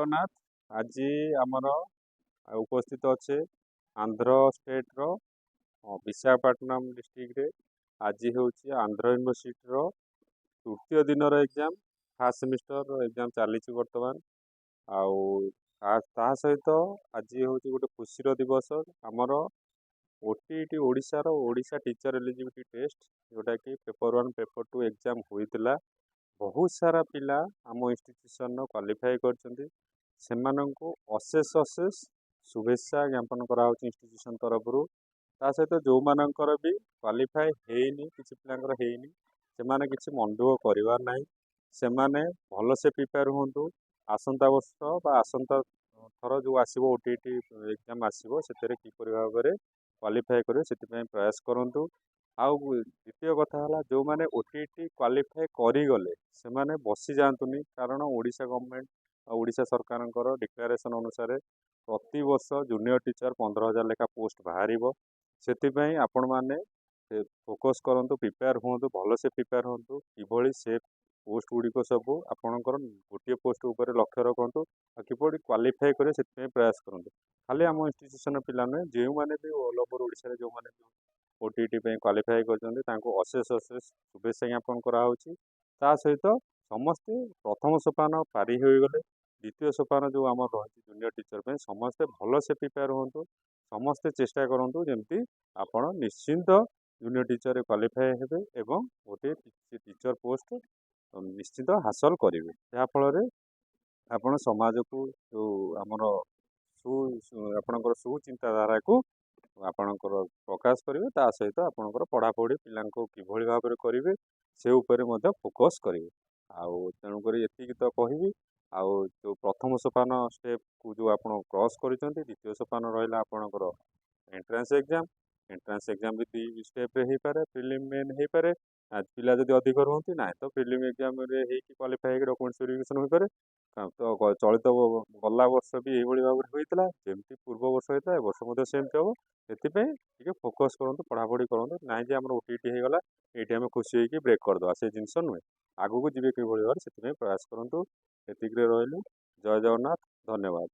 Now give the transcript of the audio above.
ଜଗନ୍ନାଥ। ଆଜି ଆମର ଉପସ୍ଥିତ ଅଛେ ଆନ୍ଧ୍ର ଷ୍ଟେଟ୍ର ବିଶାଖାପାଟନମ୍ ଡିଷ୍ଟ୍ରିକ୍ଟରେ। ଆଜି ହେଉଛି ଆନ୍ଧ୍ର ୟୁନିଭର୍ସିଟିର ତୃତୀୟ ଦିନର ଏକ୍ଜାମ୍, ଫାର୍ଷ୍ଟ ସେମିଷ୍ଟର ଏକ୍ଜାମ୍ ଚାଲିଛି ବର୍ତ୍ତମାନ। ଆଉ ତା ସହିତ ଆଜି ହେଉଛି ଗୋଟେ ଖୁସିର ଦିବସ। ଆମର OTET Odisha teacher eligibility test, ଯେଉଁଟାକି ପେପର୍ 1 ପେପର୍ 2 ଏକ୍ଜାମ୍ ହୋଇଥିଲା। ବହୁତ ସାରା ପିଲା ଆମ ଇନଷ୍ଟିଟ୍ୟୁସନର କ୍ୱାଲିଫାଏ କରିଛନ୍ତି। ସେମାନଙ୍କୁ ଅଶେଷ ଶୁଭେଚ୍ଛା ଜ୍ଞାପନ କରାହେଉଛି ଇନଷ୍ଟିଟ୍ୟୁସନ ତରଫରୁ। ତା ସହିତ ଯେଉଁମାନଙ୍କର ବି କ୍ୱାଲିଫାଏ ହେଇନି, କିଛି ପିଲାଙ୍କର ହେଇନି, ସେମାନେ କିଛି ମନ ଦୁଃଖ କରିବାର ନାହିଁ। ସେମାନେ ଭଲସେ ପ୍ରିପେୟାର ହୁଅନ୍ତୁ। ଆସନ୍ତା ବର୍ଷ ବା ଆସନ୍ତା ଥର ଯେଉଁ ଆସିବ OTET ଏକ୍ଜାମ୍ ଆସିବ, ସେଥିରେ କିପରି ଭାବରେ କ୍ୱାଲିଫାଏ କରିବେ ସେଥିପାଇଁ ପ୍ରୟାସ କରନ୍ତୁ। ଆଉ ଦ୍ୱିତୀୟ କଥା ହେଲା, ଯେଉଁମାନେ OTET କ୍ୱାଲିଫାଏ କରିଗଲେ ସେମାନେ ବସିଯାଆନ୍ତୁନି, କାରଣ ଓଡ଼ିଶା ଗଭର୍ଣ୍ଣମେଣ୍ଟ ଓଡ଼ିଶା ସରକାରଙ୍କର ଡିକ୍ଲାରେସନ୍ ଅନୁସାରେ ପ୍ରତିବର୍ଷ ଜୁନିୟର ଟିଚର 15,000 ଲେଖା ପୋଷ୍ଟ ବାହାରିବ। ସେଥିପାଇଁ ଆପଣମାନେ ଫୋକସ୍ କରନ୍ତୁ, ପ୍ରିପେୟାର ହୁଅନ୍ତୁ, ଭଲସେ ପ୍ରିପେୟାର ହୁଅନ୍ତୁ। କିଭଳି ସେ ପୋଷ୍ଟ ଗୁଡ଼ିକ ସବୁ ଆପଣଙ୍କର ଗୋଟିଏ ପୋଷ୍ଟ ଉପରେ ଲକ୍ଷ୍ୟ ରଖନ୍ତୁ ଆଉ କିପରି କ୍ୱାଲିଫାଏ କରିବେ ସେଥିପାଇଁ ପ୍ରୟାସ କରନ୍ତୁ। ଖାଲି ଆମ ଇନଷ୍ଟିଟ୍ୟୁସନର ପିଲା ନୁହେଁ, ଯେଉଁମାନେ ବି ଅଲ୍ ଓଭର ଓଡ଼ିଶାରେ ଯେଉଁମାନେ ବି OTET ପାଇଁ କ୍ୱାଲିଫାଏ କରିଛନ୍ତି ତାଙ୍କୁ ଅଶେଷ ଶୁଭେଚ୍ଛା ଜ୍ଞାପନ କରାହେଉଛି। ତା ସହିତ ସମସ୍ତେ ପ୍ରଥମ ସୋପାନ ପାରି ହୋଇଗଲେ, ଦ୍ୱିତୀୟ ସୋପାନ ଯେଉଁ ଆମର ରହିଛି ଜୁନିୟର ଟିଚର ପାଇଁ, ସମସ୍ତେ ଭଲସେ ପ୍ରିପେୟାର ହୁଅନ୍ତୁ। ସମସ୍ତେ ଚେଷ୍ଟା କରନ୍ତୁ ଯେମିତି ଆପଣ ନିଶ୍ଚିନ୍ତ ଜୁନିୟର ଟିଚରରେ କ୍ୱାଲିଫାଏ ହେବେ ଏବଂ ଗୋଟିଏ ଟିଚର ପୋଷ୍ଟ ନିଶ୍ଚିତ ହାସଲ କରିବେ। ଯାହାଫଳରେ ଆପଣ ସମାଜକୁ ଯେଉଁ ଆମର ଆପଣଙ୍କର ସୁଚିନ୍ତାଧାରାକୁ ଆପଣଙ୍କର ପ୍ରକାଶ କରିବେ। ତା ସହିତ ଆପଣଙ୍କର ପଢ଼ାପଢ଼ି ପିଲାଙ୍କୁ କିଭଳି ଭାବରେ କରିବେ ସେ ଉପରେ ମଧ୍ୟ ଫୋକସ୍ କରିବେ। ଆଉ ତେଣୁକରି ଏତିକି ତ କହିବି। ଆଉ ଯେଉଁ ପ୍ରଥମ ସୋପାନ ଷ୍ଟେପ୍କୁ ଯେଉଁ ଆପଣ କ୍ରସ୍ କରିଛନ୍ତି, ଦ୍ୱିତୀୟ ସୋପାନ ରହିଲା ଆପଣଙ୍କର ଏଣ୍ଟ୍ରାନ୍ସ ଏକ୍ଜାମ୍। ଏଣ୍ଟ୍ରାନ୍ସ ଏକ୍ଜାମ୍ ବି 2 ଷ୍ଟେପ୍ରେ ହେଇପାରେ, ପ୍ରିଲିମ୍ ମେନ୍ ହେଇପାରେ। ପିଲା ଯଦି ଅଧିକ ରୁହନ୍ତି, ନାହିଁ ତ ପ୍ରିଲିମ୍ ଏକ୍ଜାମ୍ରେ ହେଇକି କ୍ୱାଲିଫାଏ ହେଇକି ଡକୁମେଣ୍ଟସ୍ ଭେରିଫିକେସନ୍ ହୋଇପାରେ। ତ ଚଳିତ ଗଲା ବର୍ଷ ବି ଏଇଭଳି ଭାବରେ ହୋଇଥିଲା, ଯେମିତି ପୂର୍ବ ବର୍ଷ ହେଇଥିଲା ଏ ବର୍ଷ ମଧ୍ୟ ସେମିତି ହେବ। ସେଥିପାଇଁ ଟିକେ ଫୋକସ୍ କରନ୍ତୁ, ପଢ଼ାପଢ଼ି କରନ୍ତୁ। ନାହିଁ ଯେ ଆମର OTET ହେଇଗଲା, ଏଇଠି ଆମେ ଖୁସି ହେଇକି ବ୍ରେକ୍ କରିଦେବା, ସେ ଜିନିଷ ନୁହେଁ। ଆଗକୁ ଯିବେ କିଭଳି ଭାବରେ ସେଥିପାଇଁ ପ୍ରୟାସ କରନ୍ତୁ। ଏତିକିରେ ରହିଲି। ଜୟ ଜଗନ୍ନାଥ, ଧନ୍ୟବାଦ।